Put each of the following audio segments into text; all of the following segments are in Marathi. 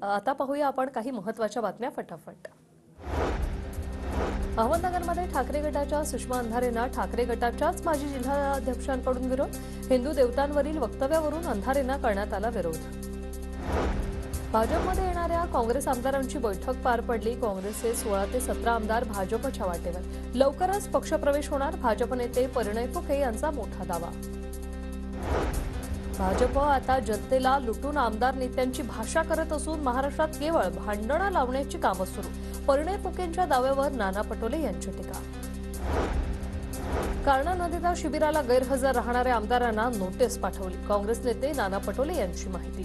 आता पाहूया आपण काही महत्त्वाच्या बातम्या फटाफट। अहमदनगरमध्ये ठाकरे गटाच्या सुषमा अंधारेंना ठाकरे गटाच्याच माजी जिल्हाध्यक्षांकडून विरोध। हिंदू देवतांवरील वक्तव्यावरून अंधारेंना करण्यात आला विरोध। भाजपमध्ये येणाऱ्या काँग्रेस आमदारांची बैठक पार पडली। काँग्रेसचे 16 ते 17 आमदार भाजपच्या वाटेवर। लवकरच पक्षप्रवेश होणार, भाजप नेते परिणय फुके यांचा मोठा दावा। भाजप आता जनतेला लुटून आमदार नेत्यांची भाषा करत असून महाराष्ट्रात केवळ भांडणं लावण्याची कामं सुरू। परिणय फुकेंच्या दाव्यावर नाना पटोले यांची टीका। कारणे न देता शिबिराला गैरहजर राहणाऱ्या आमदारांना नोटीस पाठवली। काँग्रेस नेते नाना पटोले यांची माहिती।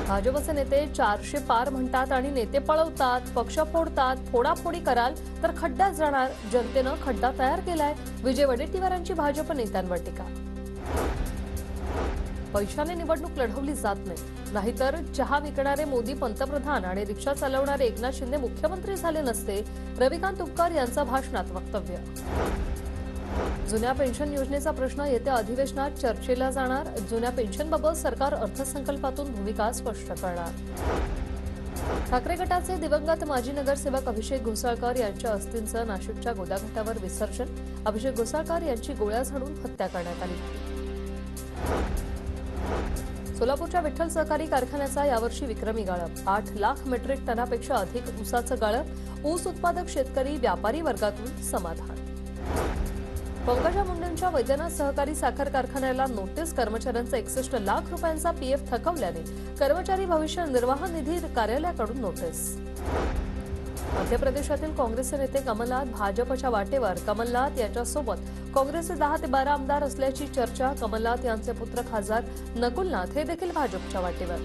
भाजपचे नेते 400 पार म्हणतात आणि नेते पळवतात, पक्ष फोडतात। फोडाफोडी कराल तर खड्ड्यात जाणार, जनतेनं खड्डा तयार केलाय। विजय वडेट्टीवारांची भाजप नेत्यांवर टीका। पैशाने निवडणूक लढवली जात नाही, नाहीतर चहा विकणारे मोदी पंतप्रधान आणि रिक्षा चालवणारे एकनाथ शिंदे मुख्यमंत्री झाले नसते। रविकांत तुपकर यांचा भाषणात वक्तव्य। जुन्या पेन्शन योजनेचा प्रश्न येत्या अधिवेशनात चर्चेला जाणार। जुन्या पेन्शनबाबत सरकार अर्थसंकल्पातून भूमिका स्पष्ट करणार। ठाकरे गटाचे दिवंगत माजी नगरसेवक अभिषेक घोसाळकर यांच्या अस्थींचं नाशिकच्या गोदाघाटावर विसर्जन। अभिषेक घोसाळकर यांची गोळ्या झाडून हत्या करण्यात आली। सोलापूरच्या विठ्ठल सहकारी कारखान्याचा यावर्षी विक्रमी गाळप। 8 लाख मेट्रिक टनापेक्षा अधिक ऊसाचं गाळप। ऊस उत्पादक शेतकरी व्यापारी वर्गातून समाधान। पंकजा मुंडेंच्या वैद्यनाथ सहकारी साखर कारखान्याला नोटीस। कर्मचाऱ्यांचा 61 लाख रुपयांचा पीएफ थकवल्याने कर्मचारी भविष्य निर्वाह निधी कार्यालयाकडून नोटीस। मध्य प्रदेशातील काँग्रेसचे नेते कमलनाथ भाजपच्या वाटेवर। कमलनाथ यांच्यासोबत काँग्रेसचे 10 ते 12 आमदार असल्याची चर्चा। कमलनाथ यांचे पुत्र खासदार नकुलनाथ हे देखील भाजपच्या वाटेवर।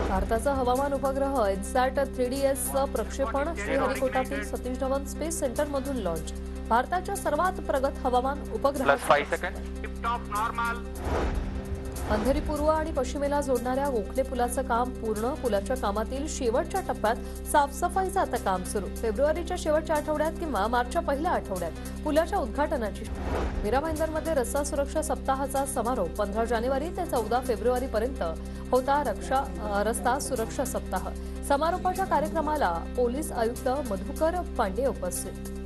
भारताचा हवामान उपग्रह इन्सॅट 3DS प्रक्षेपण श्रीहरिकोटातील सतीश धवन स्पेस सेंटरमधून लॉन्च। भारताच्या सर्वात प्रगत हवामान उपग्रह। अंधेरी पूर्व आणि पश्चिमेला जोडणाऱ्या गोखले पुलाचं काम पूर्ण। पुलाच्या कामातील शेवटच्या टप्प्यात साफसफाईचं आता काम सुरू। फेब्रुवारीच्या शेवटच्या आठवड्यात किंवा मार्चच्या पहिल्या आठवड्यात पुलाच्या उद्घाटनाची। मीरा भाईंदरमध्ये रस्ता सुरक्षा सप्ताहाचा समारोप। 15 जानेवारी ते 14 फेब्रुवारीपर्यंत होता रस्ता सुरक्षा सप्ताह। समारोपाच्या कार्यक्रमाला पोलीस आयुक्त मधुकर पांडे उपस्थित।